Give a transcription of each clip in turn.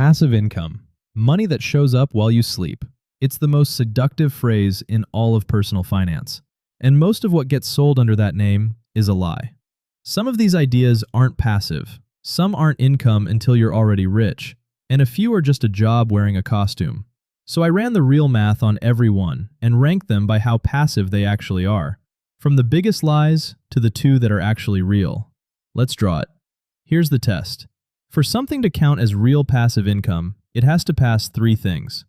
Passive income, money that shows up while you sleep. It's the most seductive phrase in all of personal finance. And most of what gets sold under that name is a lie. Some of these ideas aren't passive, some aren't income until you're already rich, and a few are just a job wearing a costume. So I ran the real math on every one and ranked them by how passive they actually are, from the biggest lies to the two that are actually real. Let's draw it. Here's the test. For something to count as real passive income, it has to pass three things.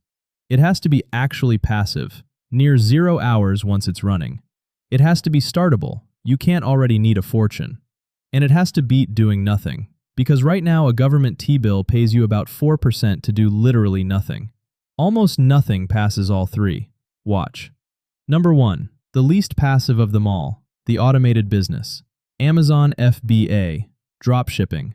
It has to be actually passive, near 0 hours once it's running. It has to be startable. You can't already need a fortune. And it has to beat doing nothing, because right now a government T-bill pays you about 4% to do literally nothing. Almost nothing passes all three. Watch. Number 1, the least passive of them all, the automated business. Amazon FBA, dropshipping.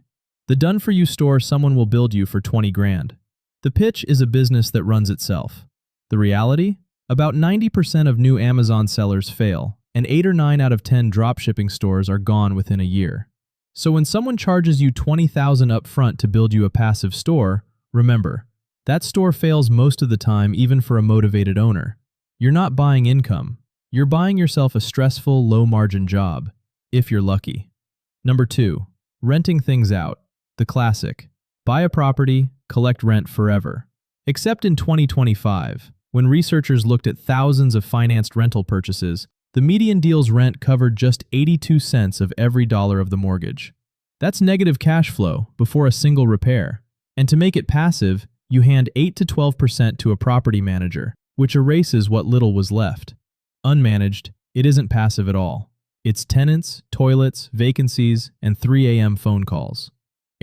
The done-for-you store someone will build you for 20 grand. The pitch is a business that runs itself. The reality? About 90% of new Amazon sellers fail, and 8 or 9 out of 10 dropshipping stores are gone within a year. So when someone charges you $20,000 up front to build you a passive store, remember, that store fails most of the time even for a motivated owner. You're not buying income. You're buying yourself a stressful, low-margin job, if you're lucky. Number 2, renting things out. The classic. Buy a property, collect rent forever. Except in 2025, when researchers looked at thousands of financed rental purchases, the median deal's rent covered just 82 cents of every dollar of the mortgage. That's negative cash flow before a single repair. And to make it passive, you hand 8 to 12% to a property manager, which erases what little was left. Unmanaged, it isn't passive at all. It's tenants, toilets, vacancies, and 3 a.m. phone calls.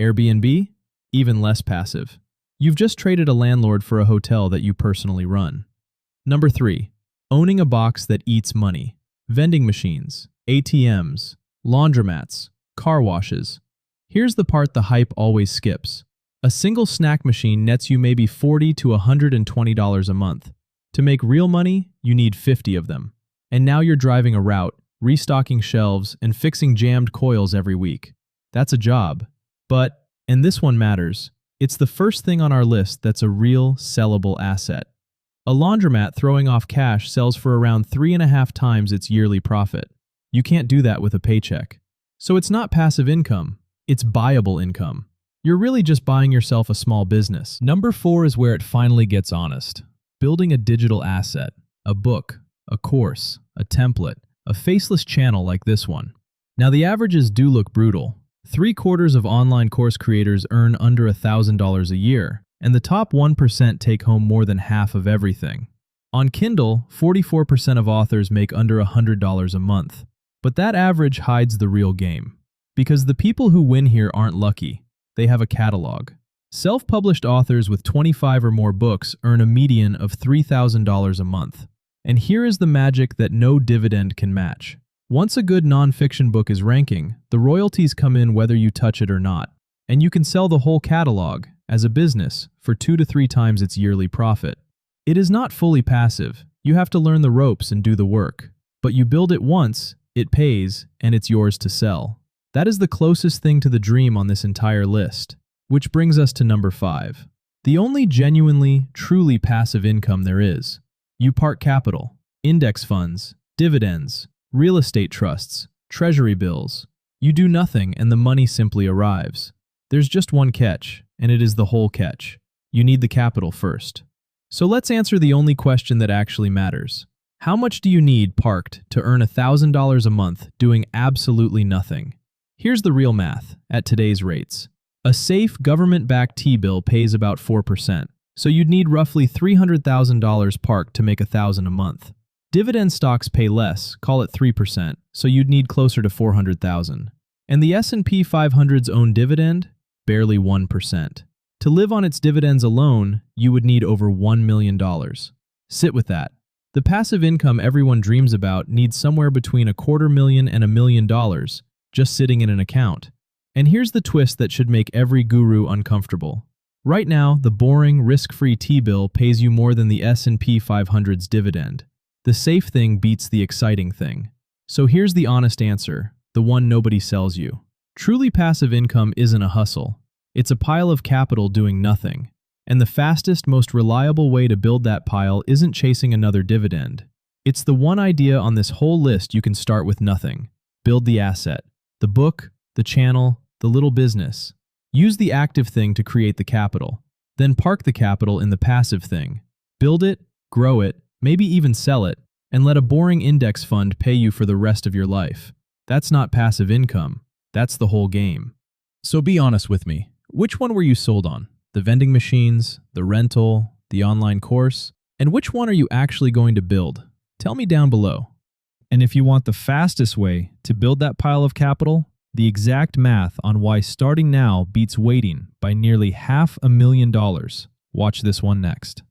Airbnb? Even less passive. You've just traded a landlord for a hotel that you personally run. Number 3, owning a box that eats money. Vending machines, ATMs, laundromats, car washes. Here's the part the hype always skips. A single snack machine nets you maybe $40 to $120 a month. To make real money, you need 50 of them. And now you're driving a route, restocking shelves, and fixing jammed coils every week. That's a job. But, and this one matters, it's the first thing on our list that's a real sellable asset. A laundromat throwing off cash sells for around 3.5 times its yearly profit. You can't do that with a paycheck. So it's not passive income, it's buyable income. You're really just buying yourself a small business. Number 4 is where it finally gets honest. Building a digital asset, a book, a course, a template, a faceless channel like this one. Now the averages do look brutal. 3/4 of online course creators earn under $1,000 a year, and the top 1% take home more than half of everything. On Kindle, 44% of authors make under $100 a month. But that average hides the real game. Because the people who win here aren't lucky, they have a catalog. Self-published authors with 25 or more books earn a median of $3,000 a month. And here is the magic that no dividend can match. Once a good nonfiction book is ranking, the royalties come in whether you touch it or not. And you can sell the whole catalog, as a business, for 2 to 3 times its yearly profit. It is not fully passive. You have to learn the ropes and do the work. But you build it once, it pays, and it's yours to sell. That is the closest thing to the dream on this entire list. Which brings us to number 5. The only genuinely, truly passive income there is. You park capital, index funds, dividends, real estate trusts, treasury bills. You do nothing and the money simply arrives. There's just one catch, and it is the whole catch. You need the capital first. So let's answer the only question that actually matters. How much do you need parked to earn $1,000 a month doing absolutely nothing? Here's the real math, at today's rates. A safe government-backed T-bill pays about 4%, so you'd need roughly $300,000 parked to make $1,000 a month. Dividend stocks pay less, call it 3%, so you'd need closer to $400,000. And the S&P 500's own dividend? Barely 1%. To live on its dividends alone, you would need over $1 million. Sit with that. The passive income everyone dreams about needs somewhere between $250,000 and $1 million, just sitting in an account. And here's the twist that should make every guru uncomfortable. Right now, the boring, risk-free T-bill pays you more than the S&P 500's dividend. The safe thing beats the exciting thing. So here's the honest answer, the one nobody sells you. Truly passive income isn't a hustle. It's a pile of capital doing nothing. And the fastest, most reliable way to build that pile isn't chasing another dividend. It's the one idea on this whole list you can start with nothing. Build the asset. The book, the channel, the little business. Use the active thing to create the capital. Then park the capital in the passive thing. Build it, grow it, maybe even sell it, and let a boring index fund pay you for the rest of your life. That's not passive income. That's the whole game. So be honest with me. Which one were you sold on? The vending machines, the rental, the online course? And which one are you actually going to build? Tell me down below. And if you want the fastest way to build that pile of capital, the exact math on why starting now beats waiting by nearly $500,000, watch this one next.